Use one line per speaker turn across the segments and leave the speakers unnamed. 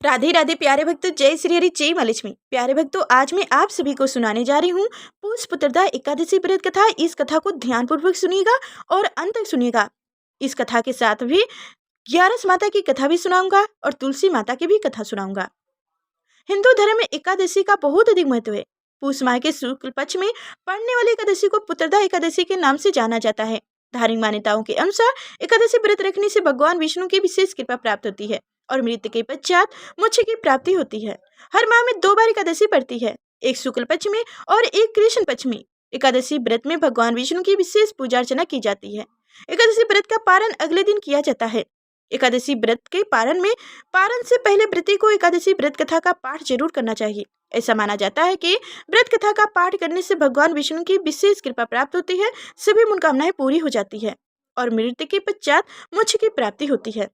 राधे राधे प्यारे भक्तों, जय श्री हरि, जय माँ लक्ष्मी। प्यारे भक्तों, आज मैं आप सभी को सुनाने जा रही हूँ पुष पुत्रदा एकादशी व्रत कथा। इस कथा को ध्यानपूर्वक सुनिएगा और अंत तक सुनिएगा। इस कथा के साथ भी 11 माता की कथा भी सुनाऊंगा और तुलसी माता की भी कथा सुनाऊंगा। हिंदू धर्म में एकादशी का बहुत अधिक महत्व है। पूष माह के शुक्ल पक्ष में पड़ने वाली एकादशी को पुत्रदा एकादशी के नाम से जाना जाता है। धार्मिक मान्यताओं के अनुसार एकादशी व्रत रखने से भगवान विष्णु की विशेष कृपा प्राप्त होती है और मृत्यु के पश्चात मोक्ष की प्राप्ति होती है। हर माह में 2 बार एकादशी पड़ती है, एक शुक्ल पक्ष में और एक कृष्ण पक्ष में। एकादशी व्रत में भगवान विष्णु की विशेष पूजा अर्चना की जाती है। एकादशी व्रत का पारण अगले दिन किया जाता है। एकादशी व्रत के पारण से पहले व्रती को एकादशी व्रत कथा का पाठ जरूर करना चाहिए। ऐसा माना जाता है कि व्रत कथा का पाठ करने से भगवान विष्णु की विशेष कृपा प्राप्त होती है, सभी मनोकामनाएं पूरी हो जाती है और मृत्यु के पश्चात मोक्ष की प्राप्ति होती है।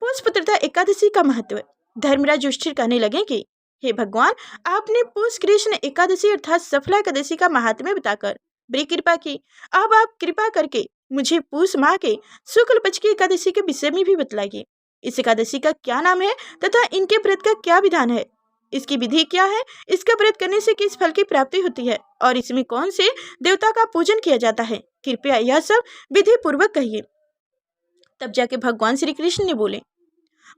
पुष पुत्रदा एकादशी का महत्व। धर्मराज युधिष्ठिर कहने लगे कि हे भगवान, आपने पुष कृष्ण एकादशी अर्थात सफला एकादशी का महात्म्य बताकर बड़ी कृपा की। अब आप कृपा करके मुझे पूष माह के शुक्ल पक्ष की एकादशी के विषय में भी बतलाइए। इस एकादशी का क्या नाम है तथा इनके व्रत का क्या विधान है, इसकी विधि क्या है, इसका व्रत करने से किस फल की प्राप्ति होती है और इसमें कौन से देवता का पूजन किया जाता है। कृपया यह सब विधि पूर्वक कहिए। तब जाके भगवान श्री कृष्ण ने बोले,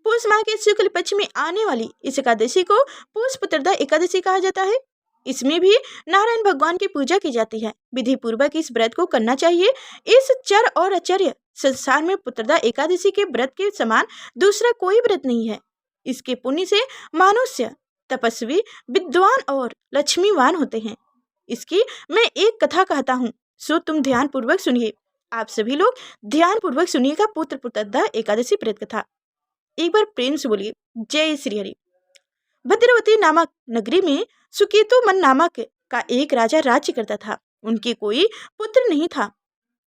पूष माह के शुक्ल पक्ष में आने वाली इस एकादशी को पुष पुत्रदा एकादशी कहा जाता है। इसमें भी नारायण भगवान की पूजा की जाती है। विधि पूर्वक इस व्रत को करना चाहिए। इस चर और आचार्य संसार में पुत्रदा एकादशी के व्रत के समान दूसरा कोई व्रत नहीं है। इसके पुण्य से मनुष्य तपस्वी, विद्वान और लक्ष्मीवान होते हैं। इसकी मैं एक कथा कहता हूँ, सो तुम ध्यान पूर्वक सुनिए। आप सभी लोग ध्यान पूर्वक सुनिएगा पुत्रदा एकादशी व्रत कथा। एक बार प्रेम से बोलिए, जय श्री हरि। भद्रवती नामक नगरी में सुकेतु मन नामक का एक राजा राज्य करता था। उनके कोई पुत्र नहीं था।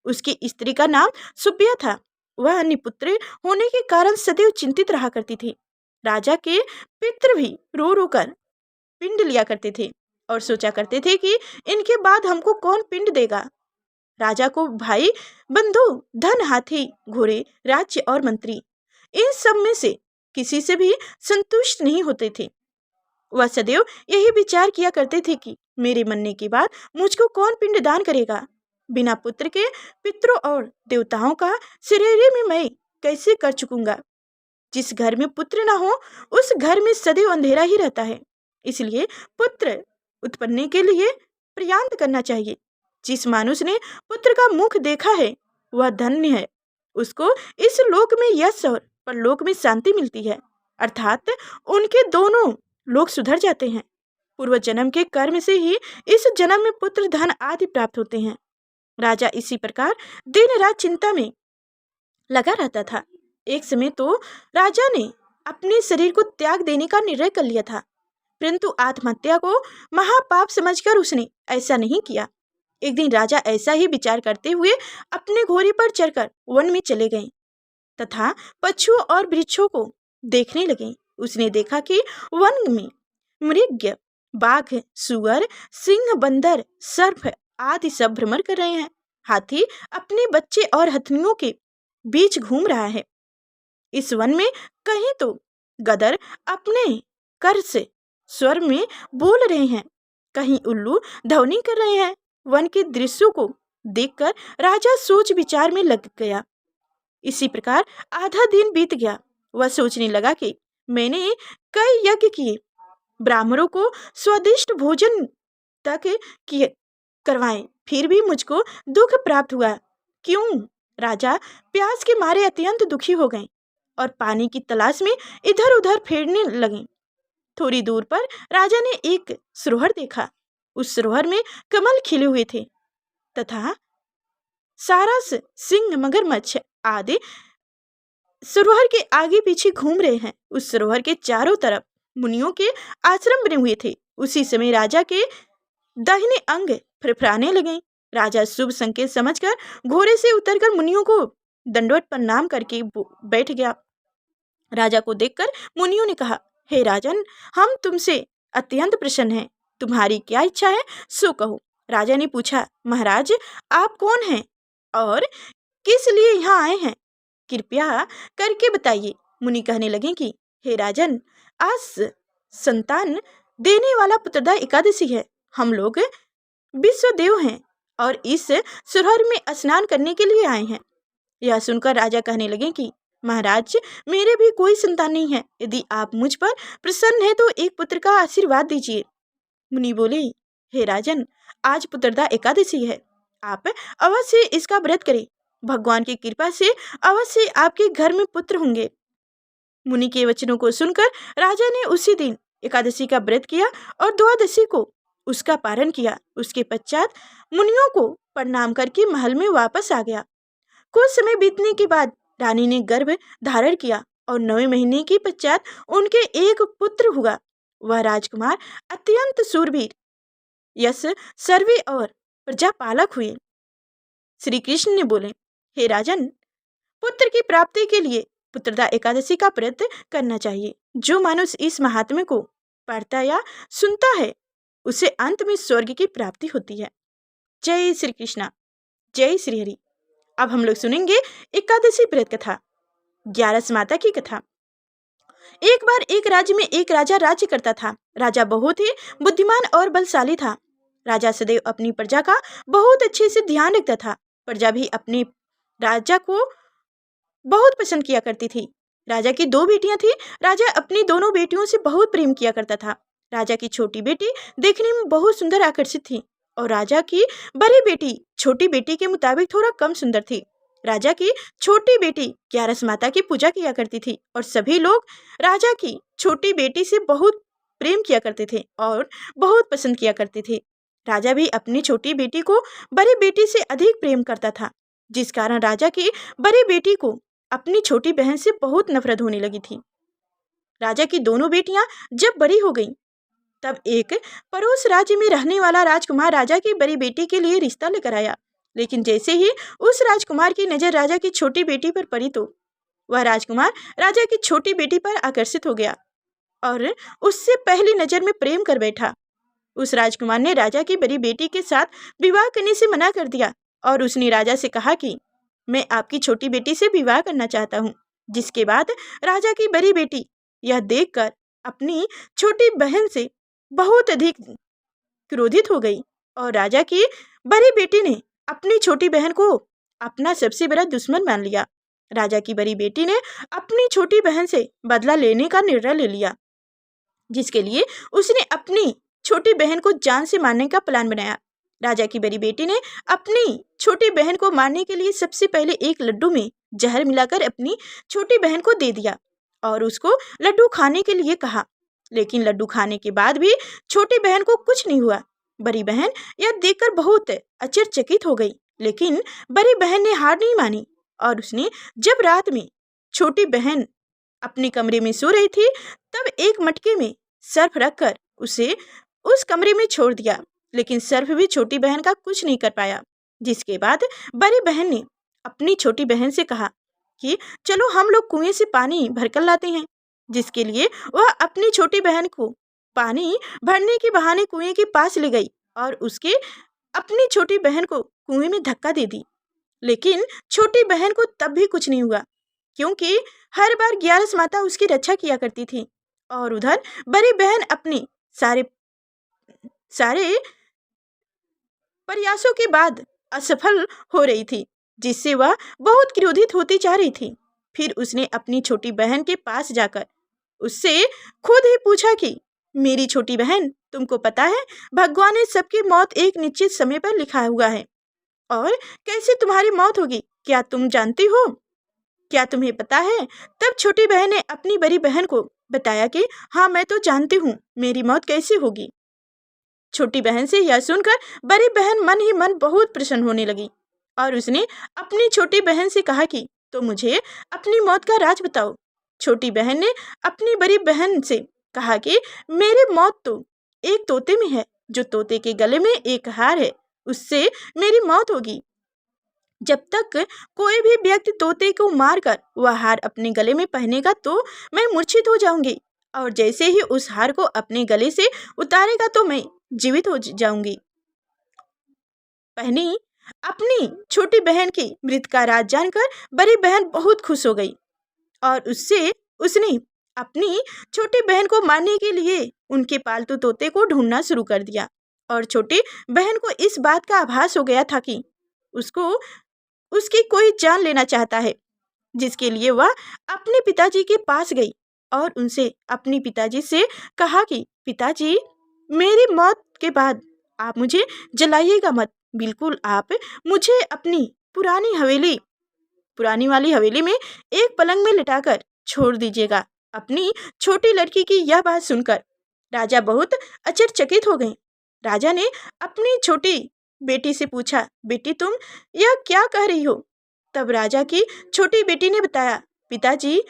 उसकी स्त्री का नाम सुप्रिया था। वह अन्य पुत्र होने के कारण सदैव चिंतित रहा करती थी। राजा के पितृ भी रो रो कर पिंड लिया करते थे और सोचा करते थे कि इनके बाद हमको कौन पिंड देगा। राजा को भाई बंधु, धन, हाथी, घोड़े, राज्य और मंत्री, इन सब में से किसी से भी संतुष्ट नहीं होते थे। वह सदैव यही विचार किया करते थे कि मेरे मरने के बाद मुझको कौन पिंड दान करेगा। बिना पुत्र के पितरों और देवताओं का श्रेय में मैं कैसे कर चुकूंगा। जिस घर में पुत्र ना हो उस घर में सदैव अंधेरा ही रहता है। इसलिए पुत्र उत्पन्न के लिए प्रयास करना चाहिए। जिस मनुष्य ने पुत्र का मुख देखा है वह धन्य है। उसको इस लोक में यश और परलोक में शांति मिलती है, अर्थात उनके दोनों लोग सुधर जाते हैं। पूर्व जन्म के कर्म से ही इस जन्म में पुत्र, धन आदि प्राप्त होते हैं। राजा इसी प्रकार दिन रात चिंता में लगा रहता था। एक समय तो राजा ने अपने शरीर को त्याग देने का निर्णय कर लिया था, परंतु आत्महत्या को महापाप समझकर उसने ऐसा नहीं किया। एक दिन राजा ऐसा ही विचार करते हुए अपने घोड़े पर चढ़कर वन में चले गए तथा पशुओं और वृक्षों को देखने लगे। उसने देखा कि वन में मृग, बाघ, सुअर, सिंह, बंदर, सर्प आदि सब भ्रमण कर रहे हैं। हाथी अपने बच्चे और हथनियों के बीच घूम रहा है। इस वन में कहीं तो गदर अपने कर से स्वर में बोल रहे हैं, कहीं उल्लू ध्वनि कर रहे हैं। वन के दृश्यों को देखकर राजा सोच विचार में लग गया। इसी प्रकार आधा दिन बीत गया। वह सोचने लगा कि मैंने कई यज्ञ किए, ब्राह्मणों को स्वादिष्ट भोजन तक किए करवाए, फिर भी मुझको दुख प्राप्त हुआ। क्यों? राजा प्यास के मारे अत्यंत दुखी हो गए और पानी की तलाश में इधर उधर फेरने लगे। थोड़ी दूर पर राजा ने एक सरोवर देखा। उस सरोवर में कमल खिले हुए थे तथा सारस, सिंह, मगरमच्छ आदि सरोवर के आगे पीछे घूम रहे हैं। उस सरोवर के चारों तरफ मुनियों के आश्रम बने हुए थे। उसी समय राजा के दाहिने अंग फड़फड़ाने लगे। राजा शुभ संकेत समझकर घोड़े से उतरकर मुनियों को दंडवत प्रणाम करके बैठ गया। राजा को देखकर मुनियों ने कहा, हे राजन, हम तुमसे अत्यंत प्रसन्न हैं। तुम्हारी क्या इच्छा है सो कहो। राजा ने पूछा, महाराज आप कौन हैं और किस लिए यहाँ आए हैं, कृपया करके बताइए। मुनि कहने लगे कि हे राजन, आज संतान देने वाला पुत्रदा एकादशी है। हम लोग विश्व देव हैं और इस सरोवर में स्नान करने के लिए आए हैं। यह सुनकर राजा कहने लगे कि महाराज, मेरे भी कोई संतान नहीं है। यदि आप मुझ पर प्रसन्न हैं तो एक पुत्र का आशीर्वाद दीजिए। मुनि बोले, हे राजन, आज पुत्रदा एकादशी है, आप अवश्य इसका व्रत करें। भगवान की कृपा से अवश्य आपके घर में पुत्र होंगे। मुनि के वचनों को सुनकर राजा ने उसी दिन एकादशी का व्रत किया और द्वादशी को उसका पारण किया। उसके पश्चात मुनियों को प्रणाम करके महल में वापस आ गया। कुछ समय बीतने के बाद रानी ने गर्भ धारण किया और 9वें महीने के पश्चात उनके एक पुत्र हुआ। वह राजकुमार अत्यंत शूरवीर, यश सर्वी और प्रजापालक हुए। श्री कृष्ण ने बोले, हे राजन, पुत्र की प्राप्ति के लिए पुत्रदा एकादशी का व्रत करना चाहिए। जो मनुष्य इस महात्म्य को पढ़ता या सुनता है उसे अंत में स्वर्ग की प्राप्ति होती है। जय श्री कृष्णा, जय श्री हरि। अब हम लोग सुनेंगे एकादशी व्रत कथा, 11 माता की कथा। एक बार एक राज्य में एक राजा राज्य करता था। राजा बहुत ही बुद्धिमान और बलशाली था। राजा सदैव अपनी प्रजा का बहुत अच्छे से ध्यान रखता था। प्रजा भी अपने राजा को बहुत पसंद किया करती थी। राजा की 2 बेटियां थी। राजा अपनी दोनों बेटियों से बहुत प्रेम किया करता था। राजा की छोटी बेटी देखने में बहुत सुंदर आकर्षित थी और राजा की बड़ी बेटी छोटी बेटी के मुताबिक थोड़ा कम सुंदर थी। राजा की छोटी बेटी 11 माता की पूजा किया करती थी और सभी लोग राजा की छोटी बेटी से बहुत प्रेम किया करते थे और बहुत पसंद किया करते थे। राजा भी अपनी छोटी बेटी को बड़ी बेटी से अधिक प्रेम करता था, जिस कारण राजा की बड़ी बेटी को अपनी छोटी बहन से बहुत नफरत होने लगी थी। राजा की दोनों बेटियां जब बड़ी हो गईं, तब एक पड़ोस राज्य में रहने वाला राजकुमार राजा की बड़ी बेटी के लिए रिश्ता लेकर आया। लेकिन जैसे ही उस राजकुमार की नजर राजा की छोटी बेटी पर पड़ी तो वह राजकुमार राजा की छोटी बेटी पर आकर्षित हो गया और उससे पहली नजर में प्रेम कर बैठा। उस राजकुमार ने राजा की बड़ी बेटी के साथ विवाह करने से मना कर दिया और उसने राजा से कहा कि मैं आपकी छोटी बेटी से विवाह करना चाहता हूँ। जिसके बाद राजा की बड़ी बेटी यह देखकर अपनी छोटी बहन से बहुत अधिक क्रोधित हो गई और राजा की बड़ी बेटी ने अपनी छोटी बहन को अपना सबसे बड़ा दुश्मन मान लिया। राजा की बड़ी बेटी ने अपनी छोटी बहन से बदला लेने का निर्णय ले लिया, जिसके लिए उसने अपनी छोटी बहन को जान से मारने का प्लान बनाया। राजा की बड़ी बेटी ने अपनी छोटी बहन को मारने के लिए सबसे पहले एक लड्डू में जहर मिलाकर अपनी छोटी बहन को दे दिया और उसको लड्डू खाने के लिए कहा। लेकिन लड्डू खाने के बाद भी छोटी बहन को कुछ नहीं हुआ। बड़ी बहन यह देखकर बहुत आश्चर्यचकित हो गई, लेकिन बड़ी बहन ने हार नहीं मानी और उसने जब रात में छोटी बहन अपने कमरे में सो रही थी तब एक मटके में सर्फ रखकर उसे उस कमरे में छोड़ दिया। लेकिन सर्फ भी छोटी बहन का कुछ नहीं कर पाया। जिसके बाद बड़ी बहन ने अपनी छोटी बहन से कहा कि चलो हम लोग कुएं से पानी भरकर लाते हैं। जिसके लिए वह अपनी छोटी बहन को पानी भरने के बहाने कुएं के पास ले गई और उसके अपनी छोटी बहन को कुएं में धक्का दे दी। लेकिन छोटी बहन को तब भी कुछ नहीं हुआ, क्योंकि हर बार 11 माता उसकी रक्षा किया करती थी और उधर बड़ी बहन अपने सारे प्रयासों के बाद असफल हो रही थी, जिससे वह बहुत क्रोधित होती जा रही थी। फिर उसने अपनी छोटी बहन के पास जाकर उससे खुद ही पूछा कि मेरी छोटी बहन, तुमको पता है भगवान ने सबकी मौत एक निश्चित समय पर लिखा हुआ है और कैसे तुम्हारी मौत होगी, क्या तुम जानती हो? क्या तुम्हें पता है? तब छोटी बहन ने अपनी बड़ी बहन को बताया कि हाँ, मैं तो जानती हूँ मेरी मौत कैसे होगी। छोटी बहन से यह सुनकर बड़ी बहन मन ही मन बहुत प्रसन्न होने लगी और उसने अपनी छोटी बहन से कहा कि तो मुझे अपनी मौत का राज बताओ। छोटी बहन ने अपनी बड़ी बहन से कहा कि मेरी मौत तो एक तोते में है, जो तोते के गले में एक हार है, उससे मेरी मौत होगी। जब तक कोई भी व्यक्ति तोते को मारकर वह हार अपने गले में पहनेगा तो मैं मूर्छित हो जाऊंगी और जैसे ही उस हार को अपने गले से उतारेगा तो मैं जीवित हो जाऊंगी। पहनी अपनी छोटी बहन की मृत्यु का राज जानकर बड़ी बहन बहुत खुश हो गई और उसने अपनी छोटी बहन को मारने के लिए उनके पालतू तोते को ढूंढना शुरू कर दिया। और छोटी बहन को इस बात का आभास हो गया था कि उसको उसकी कोई जान लेना चाहता है, जिसके लिए वह अपने पिताजी के पास गई और उनसे अपनी पिताजी से कहा कि पिताजी, मेरी मौत के बाद आप मुझे जलाइएगा मत। बिल्कुल आप मुझे अपनी पुरानी वाली हवेली में एक पलंग में लिटाकर छोड़ दीजिएगा। अपनी छोटी लड़की की यह बात सुनकर राजा बहुत आश्चर्यचकित हो गए। राजा ने अपनी छोटी बेटी से पूछा, बेटी तुम यह क्या कह रही हो? तब राजा की छोटी बेटी ने बताया, पिताजी,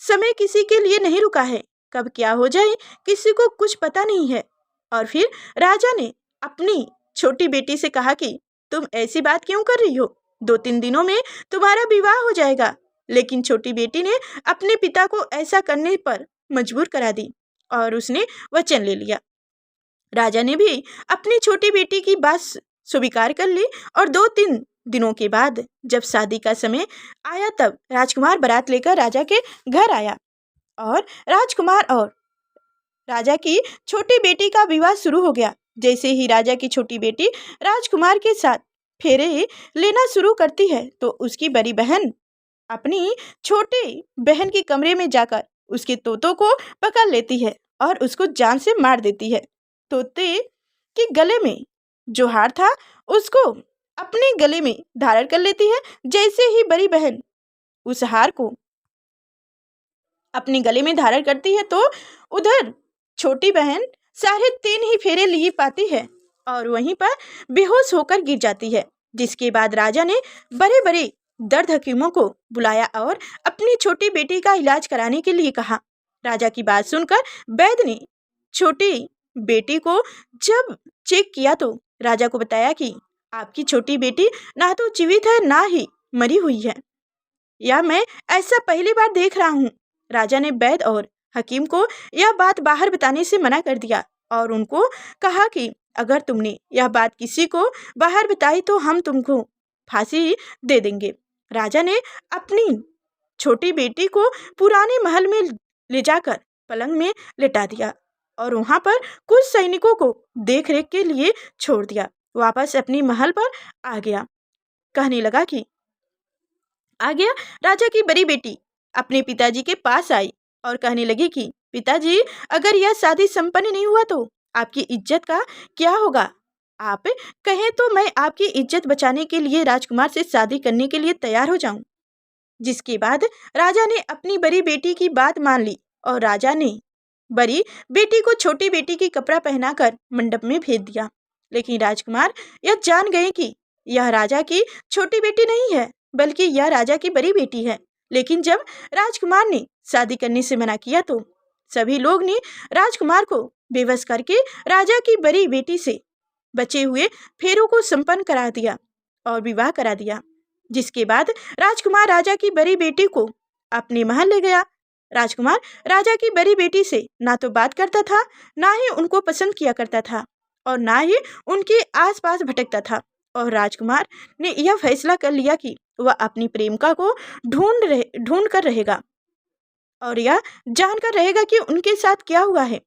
समय किसी के लिए नहीं रुका है, कब क्या हो जाए किसी को कुछ पता नहीं है। और फिर राजा ने अपनी छोटी बेटी से कहा कि तुम ऐसी बात क्यों कर रही हो? 2-3 दिनों में तुम्हारा विवाह हो जाएगा। लेकिन छोटी बेटी ने अपने पिता को ऐसा करने पर मजबूर करा दी और उसने वचन ले लिया। राजा ने भी अपनी छोटी बेटी की बात स्वीकार कर ली और 2-3 दिनों के बाद जब शादी का समय आया तब राजकुमार बारात लेकर राजा के घर आया और राजकुमार और राजा की छोटी बेटी का विवाह शुरू हो गया। जैसे ही राजा की छोटी बेटी राजकुमार के साथ फेरे लेना शुरू करती है तो उसकी बड़ी बहन अपनी छोटी बहन के कमरे में जाकर उसके तोतों को पकड़ लेती है और उसको जान से मार देती है। तोते के गले में जो हार था उसको अपने गले में धारण कर लेती है। जैसे ही बड़ी बहन उस हार को अपने गले में धारण करती है तो उधर छोटी बहन 3.5 ही फेरे लिए पाती है और वहीं पर बेहोश होकर गिर जाती है। जिसके बाद राजा ने बड़े बड़े दर्द हकीमों को बुलाया और अपनी छोटी बेटी का इलाज कराने के लिए कहा। राजा की बात सुनकर वैद्य ने छोटी बेटी को जब चेक किया तो राजा को बताया कि आपकी छोटी बेटी ना तो जीवित है ना ही मरी हुई है। या मैं ऐसा पहली बार देख रहा हूँ। राजा ने वैद्य और हकीम को यह बात बाहर बताने से मना कर दिया और उनको कहा कि अगर तुमने यह बात किसी को बाहर बताई तो हम तुमको फांसी दे देंगे। राजा ने अपनी छोटी बेटी को पुराने महल में ले जाकर पलंग में लिटा दिया और वहां पर कुछ सैनिकों को देख रेख के लिए छोड़ दिया। वापस अपनी महल पर आ गया। कहने लगा कि राजा की बड़ी बेटी अपने पिताजी के पास आई और कहने लगी कि पिताजी, अगर यह शादी संपन्न नहीं हुआ तो आपकी इज्जत का क्या होगा? आप कहें तो मैं आपकी इज्जत बचाने के लिए राजकुमार से शादी करने के लिए तैयार हो जाऊं। जिसके बाद राजा ने अपनी बड़ी बेटी की बात मान ली और राजा ने बड़ी बेटी को छोटी बेटी की कपड़ा पहनाकर मंडप में भेज दिया। लेकिन राजकुमार यह जान गए कि यह राजा की छोटी बेटी नहीं है बल्कि यह राजा की बड़ी बेटी है। लेकिन जब राजकुमार ने शादी करने से मना किया तो सभी लोग ने राजकुमार को बेबस करके राजा की बड़ी बेटी से बचे हुए फेरों को संपन्न करा दिया और विवाह करा दिया। जिसके बाद राजकुमार राजा की बड़ी बेटी को अपने महल ले गया। राजकुमार राजा की बड़ी बेटी से ना तो बात करता था, ना ही उनको पसंद किया करता था और ना ही उनके आसपास भटकता था। और राजकुमार ने यह फैसला कर लिया कि वह अपनी प्रेमिका को ढूंढ कर रहेगा और यह जानकर रहेगा कि उनके साथ क्या हुआ है।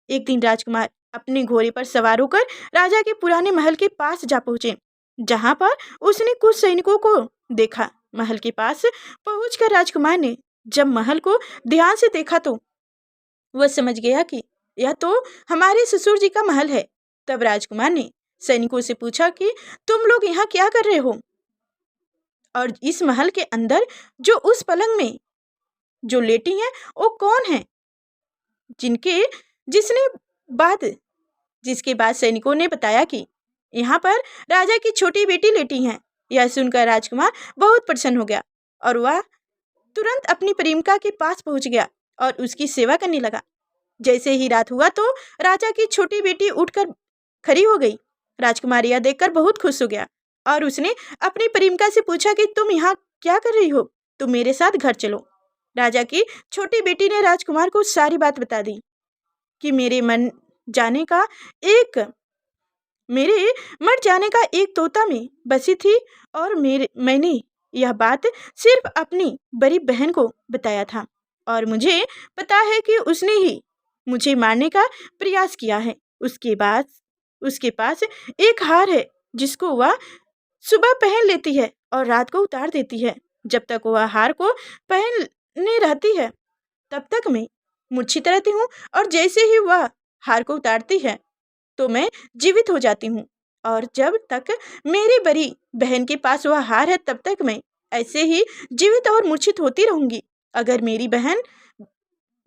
एक दिन राजकुमार अपने घोड़े पर सवार होकर राजा के पुराने महल के पास जा पहुंचे, जहां पर उसने कुछ सैनिकों को देखा। महल के पास पहुंचकर राजकुमार ने जब महल को ध्यान से देखा तो वह समझ गया कि यह तो हमारे ससुर जी का महल है। तब राजकुमार ने सैनिकों से पूछा कि तुम लोग यहाँ क्या कर रहे हो? और इस महल के अंदर जो उस पलंग में जो लेटी हैं वो कौन है? जिसके बाद सैनिकों ने बताया कि यहाँ पर राजा की छोटी बेटी लेटी हैं। यह सुनकर राजकुमार बहुत प्रसन्न हो गया और वह तुरंत अपनी प्रेमिका के पास पहुंच गया और उसकी सेवा करने लगा। जैसे ही रात हुआ तो राजा की छोटी बेटी उठकर खड़ी हो गई। राजकुमार यह देखकर बहुत खुश हो गया और उसने अपनी प्रेमिका से पूछा कि तुम यहाँ क्या कर रही हो? तुम मेरे साथ घर चलो। राजा की छोटी बेटी ने राजकुमार को सारी बात बता दी कि मेरे मर जाने का एक तोता में बसी थी और मैंने यह बात सिर्फ अपनी बड़ी बहन को बताया था। और मुझे पता है कि उसने ही मुझे मारने का प्रयास किया है। उसके पास एक हार है जिसको वह सुबह पहन लेती है और रात को उतार देती है। जब तक वह हार को पहने रहती है तब तक मैं मूर्छित रहती हूँ, और जैसे ही वह हार को उतारती है तो मैं जीवित हो जाती हूँ। और जब तक मेरी बड़ी बहन के पास वह हार है तब तक मैं ऐसे ही जीवित और मूर्छित होती रहूंगी। अगर मेरी बहन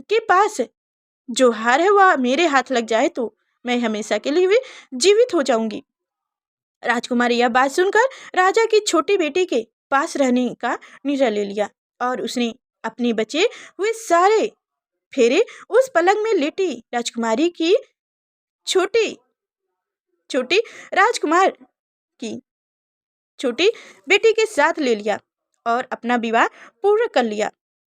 के पास जो हार है वह मेरे हाथ लग जाए तो मैं हमेशा के लिए भी जीवित हो जाऊंगी। राजकुमार यह बात सुनकर राजा की छोटी बेटी के पास रहने का निर्णय ले लिया और उसने अपने बचे हुए सारे फेरे उस पलंग में लेटी राजकुमारी की छोटी छोटी राजकुमार की छोटी बेटी के साथ ले लिया और अपना विवाह पूर्ण कर लिया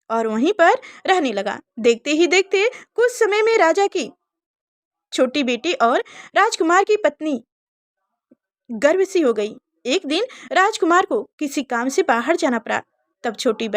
और वहीं पर रहने लगा। देखते ही देखते कुछ समय में राजा की छोटी बेटी और राजकुमार की पत्नी गर्भवती हो गई। एक दिन राजकुमार को किसी काम से बाहर जाना पड़ा। तब छोटी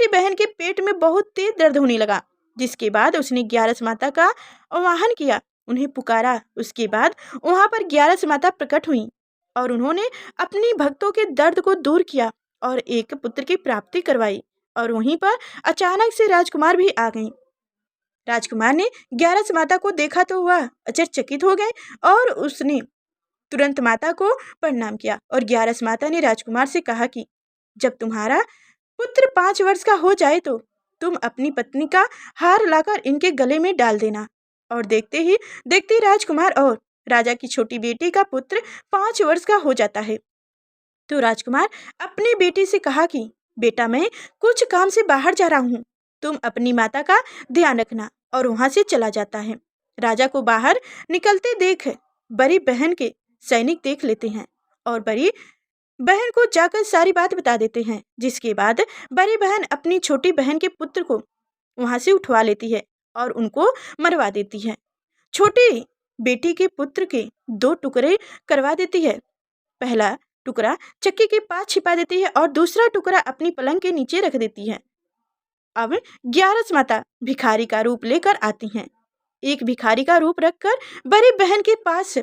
बहन के पेट में बहुत तेज दर्द होने लगा, जिसके बाद उसने 11 माता का आवाहन किया, उन्हें पुकारा। उसके बाद वहां पर 11 माता प्रकट हुई और उन्होंने अपनी भक्तों के दर्द को दूर किया और एक पुत्र की प्राप्ति करवाई। और वहीं पर अचानक से राजकुमार भी आ गई। राजकुमार ने 11 माता को देखा तो वह आश्चर्यचकित हो गए और उसने तुरंत माता को प्रणाम किया। और 11 माता ने राजकुमार से कहा कि जब तुम्हारा पुत्र 5 वर्ष का हो जाए तो तुम अपनी पत्नी का हार लाकर इनके गले में डाल देना। और देखते ही देखते राजकुमार और राजा की छोटी बेटी का पुत्र 5 वर्ष का हो जाता है। तो राजकुमार अपनी बेटी से कहा कि बेटा, मैं कुछ काम से बाहर जा रहा हूँ, तुम अपनी माता का ध्यान रखना। और वहां से चला जाता है। राजा को बाहर निकलते देख बड़ी बहन के सैनिक देख लेते हैं और बड़ी बहन को जाकर सारी बात बता देते हैं, जिसके बाद बड़ी बहन अपनी छोटी बहन के पुत्र को वहां से उठवा लेती है और उनको मरवा देती है। छोटी बेटी के पुत्र के 2 टुकड़े करवा देती है। पहला टुकड़ा चक्की के पास छिपा देती है और दूसरा टुकड़ा अपनी पलंग के नीचे रख देती है। अब 11 माता भिखारी का रूप लेकर आती हैं। एक भिखारी का रूप रखकर बड़ी बहन के पास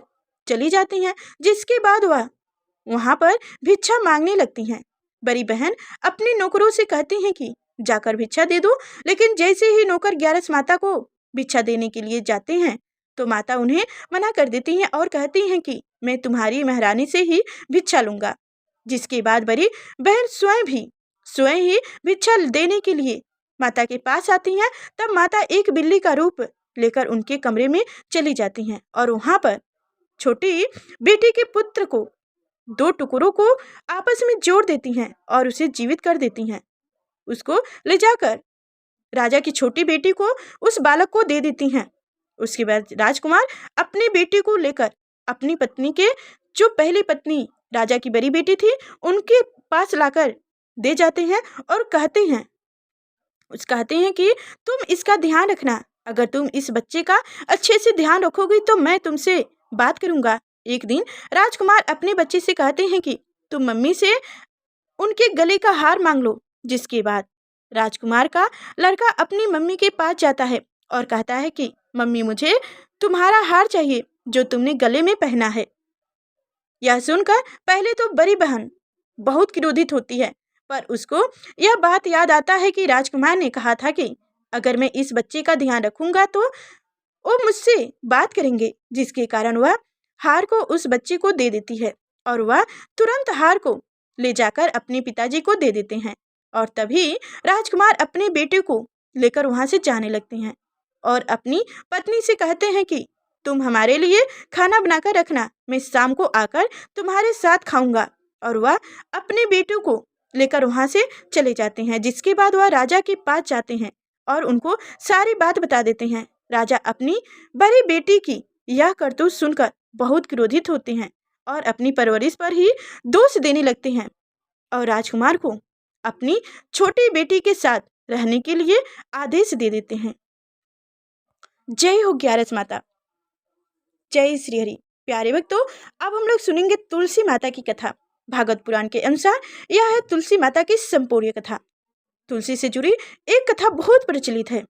चली जाती हैं, जिसके बाद वह वहां पर भिक्षा मांगने लगती हैं। बड़ी बहन अपने नौकरों से कहती हैं कि जाकर भिक्षा दे दो, लेकिन जैसे ही नौकर 11 माता को भिक्षा देने के लिए जाते हैं तो माता उन्हें मना कर देती हैं और कहती हैं कि मैं तुम्हारी महारानी से ही भिक्षा लूंगा। जिसके बाद बड़ी बहन स्वयं ही भिक्षा देने के लिए माता के पास आती हैं। तब माता एक बिल्ली का रूप लेकर उनके कमरे में चली जाती हैं और वहां पर छोटी बेटी के पुत्र को 2 टुकड़ों को आपस में जोड़ देती हैं और उसे जीवित कर देती हैं। उसको ले जाकर राजा की छोटी बेटी को उस बालक को दे देती हैं। उसके बाद राजकुमार अपनी बेटी को लेकर अपनी पत्नी के जो पहली पत्नी राजा की बड़ी बेटी थी उनके पास लाकर दे जाते हैं और कहते हैं कि तुम इसका ध्यान रखना। अगर तुम इस बच्चे का अच्छे से ध्यान रखोगी तो मैं तुमसे बात करूंगा। एक दिन राजकुमार अपने बच्चे से कहते हैं कि तुम मम्मी से उनके गले का हार मांग लो। जिसके बाद राजकुमार का लड़का अपनी मम्मी के पास जाता है और कहता है कि मम्मी, मुझे तुम्हारा हार चाहिए जो तुमने गले में पहना है। यह सुनकर पहले तो बड़ी बहन बहुत क्रोधित होती है, पर उसको यह बात याद आता है कि राजकुमार ने कहा था कि अगर मैं इस बच्चे का ध्यान रखूंगा तो वो मुझसे बात करेंगे, जिसके कारण वह हार को उस बच्चे को दे देती है और वह तुरंत हार को ले जाकर अपने पिताजी को दे देते हैं। और तभी राजकुमार अपने बेटे को लेकर वहां से जाने लगते हैं और अपनी पत्नी से कहते हैं कि तुम हमारे लिए खाना बनाकर रखना, मैं शाम को आकर तुम्हारे साथ खाऊंगा। और वह अपने बेटे को लेकर वहां से चले जाते हैं। जिसके बाद वह राजा के पास जाते हैं और उनको सारी बात बता देते हैं। राजा अपनी बड़ी बेटी की यह करतूत सुनकर बहुत क्रोधित होते हैं और अपनी परवरिश पर ही दोष देने लगते हैं और राजकुमार को अपनी छोटी बेटी के साथ रहने के लिए आदेश दे देते हैं। जय हो 11 माता, जय श्री हरि। प्यारे भक्तों, अब हम लोग सुनेंगे तुलसी माता की कथा। भागवत पुराण के अनुसार यह है तुलसी माता की संपूर्ण कथा। तुलसी से जुड़ी एक कथा बहुत प्रचलित है।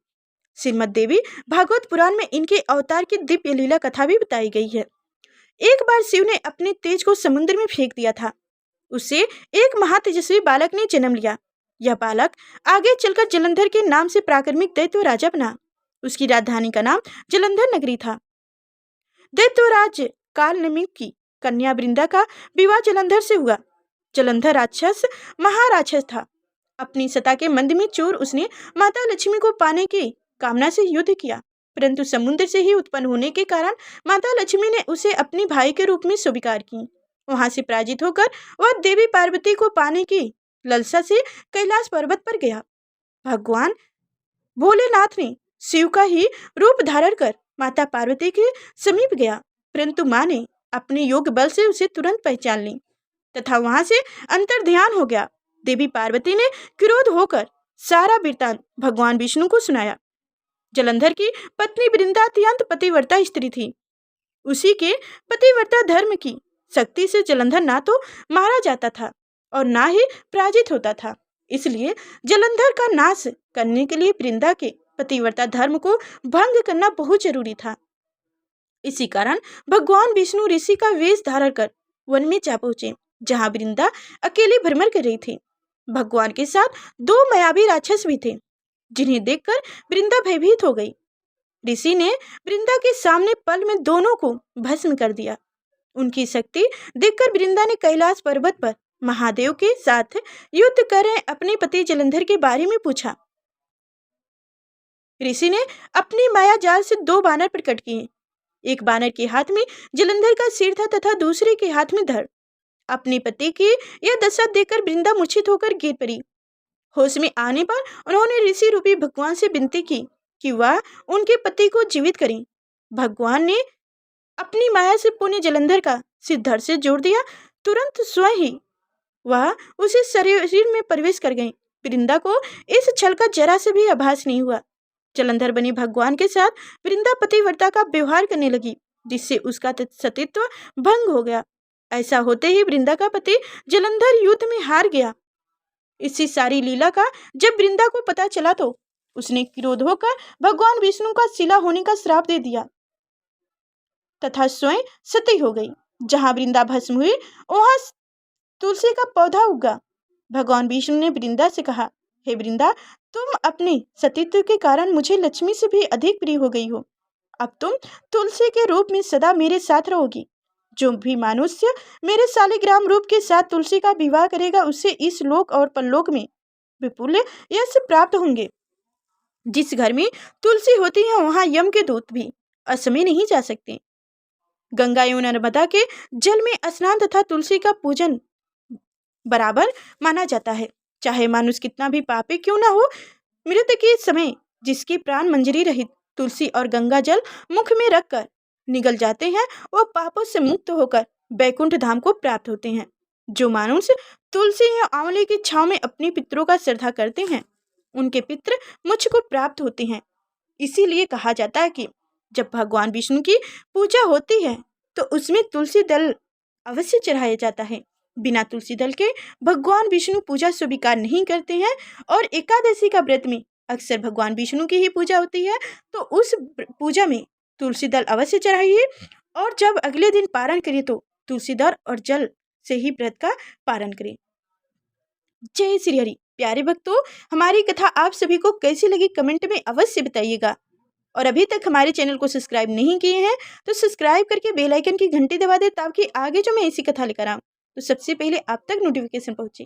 श्रीमद् देवी भागवत पुराण में इनके अवतार की दिव्य लीला कथा भी बताई गई है। एक बार शिव ने अपने तेज को समुद्र में फेंक दिया था। उससे एक महातेजस्वी बालक ने जन्म लिया। यह बालक आगे चलकर जलंधर के नाम से प्राक्रमिक दैत्य राजा बना। उसकी राजधानी का नाम जलंधर नगरी था। दैत्यराज कालनेमि की कन्या वृंदा का विवाह जलंधर से हुआ। जलंधर राक्षस महाराक्षस था। अपनी सत्ता के मंद में चोर उसने माता लक्ष्मी को पाने की कामना से युद्ध किया, परंतु समुद्र से ही उत्पन्न होने के कारण माता लक्ष्मी ने उसे अपने भाई के रूप में स्वीकार की। वहां से पराजित होकर वह देवी पार्वती को पाने की लालसा से कैलाश पर्वत पर गया। भगवान भोलेनाथ ने शिव का ही रूप धारण कर माता पार्वती के समीप गया, परंतु मां ने अपने योग बल से उसे तुरंत पहचान ली तथा वहां से अंतर ध्यान हो गया। देवी पार्वती ने क्रोध होकर सारा वृत्तांत भगवान विष्णु को सुनाया। जलंधर की पत्नी वृंदा अत्यंत पतिव्रता स्त्री थी। उसी के पतिव्रता धर्म की शक्ति से जलंधर ना तो मारा जाता था और ना ही पराजित होता था। इसलिए जलंधर का नाश करने के लिए वृंदा के पतिव्रता धर्म को भंग करना बहुत जरूरी था। इसी कारण भगवान विष्णु ऋषि का वेश धारण कर वन में जा पहुंचे, जहां वृंदा अकेली भ्रमण कर रही थी। भगवान के साथ दो मायावी राक्षस भी थे, जिन्हें देखकर वृंदा भयभीत हो गई। ऋषि ने वृंदा के सामने पल में दोनों को भस्म कर दिया। उनकी शक्ति देखकर वृंदा ने कैलाश पर्वत पर महादेव के साथ युद्ध कर रहे अपने पति जलंधर के बारे में पूछा। ऋषि ने अपनी माया जाल से दो बानर प्रकट किए। एक बानर के हाथ में जलंधर का सिर था तथा दूसरे के हाथ में धड़। अपने पति की यह दशा देखकर वृंदा मूर्छित होकर गिर पड़ी। होश में आने पर उन्होंने ऋषि रूपी भगवान से विनती की कि वह उनके पति को जीवित करें। भगवान ने अपनी माया से पुण्य जलंधर का सिर धड़ से जोड़ दिया। तुरंत स्वयं ही वह उसे शरीर में प्रवेश कर गई। वृंदा को इस छल का जरा से भी आभास नहीं हुआ। जलंधर बनी भगवान के साथ वृंदा पतिव्रता का व्यवहार करने लगी, जिससे उसका सतीत्व भंग हो गया। ऐसा होते ही वृंदा का पति जलंधर युद्ध में हार गया। इसी सारी लीला का जब वृंदा को पता चला तो उसने क्रोध होकर भगवान विष्णु का शिला होने का श्राप दे दिया तथा स्वयं सती हो गई। जहां वृंदा भस्म हुई वहां तुलसी का पौधा उगा। भगवान विष्णु ने वृंदा से कहा, हे वृंदा, तुम अपने सतीत्व के कारण मुझे लक्ष्मी से भी अधिक प्रिय हो गई हो। अब तुम तुलसी के रूप में सदा मेरे साथ रहोगी। जो भी मनुष्य मेरे शालिग्राम रूप के साथ तुलसी का विवाह करेगा उसे इस लोक और परलोक में विपुल यश प्राप्त होंगे। जिस घर में तुलसी होती है वहां यम के दूत भी असमय नहीं जा सकते। गंगा एवं नर्मदा के जल में स्नान तथा तुलसी का पूजन बराबर माना जाता है। चाहे मनुष्य कितना भी पापी क्यों ना हो, मृत्यु के समय जिसकी प्राण मंजरी रहित तुलसी और गंगा जल मुख में रखकर निगल जाते हैं, वह पापों से मुक्त होकर बैकुंठ धाम को प्राप्त होते हैं। जो मनुष्य तुलसी या आंवले की छांव में अपने पितरों का श्रद्धा करते हैं, उनके पितृ मोक्ष को प्राप्त होते हैं। इसीलिए कहा जाता है कि जब भगवान विष्णु की पूजा होती है तो उसमें तुलसी दल अवश्य चढ़ाया जाता है। बिना तुलसी दल के भगवान विष्णु पूजा स्वीकार नहीं करते हैं और एकादशी का व्रत में अक्सर भगवान विष्णु की ही पूजा होती है, तो उस पूजा में तुलसी दल अवश्य चढ़ाइए और जब अगले दिन पारण करिए तो तुलसी दल और जल से ही व्रत का पारण करें। जय श्री हरि। प्यारे भक्तों, हमारी कथा आप सभी को कैसी लगी कमेंट में अवश्य बताइएगा। और अभी तक हमारे चैनल को सब्सक्राइब नहीं किए हैं तो सब्सक्राइब करके बेल आइकन की घंटी दबा दे, ताकि आगे जो मैं ऐसी कथा लेकर आऊँ तो सबसे पहले आप तक नोटिफिकेशन पहुंचे।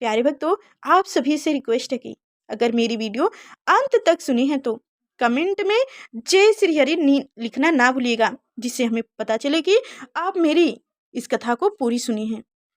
प्यारे भक्तों, आप सभी से रिक्वेस्ट है कि अगर मेरी वीडियो अंत तक सुनी है तो कमेंट में जय श्री हरि लिखना ना भूलिएगा, जिससे हमें पता चले कि आप मेरी इस कथा को पूरी सुनी है।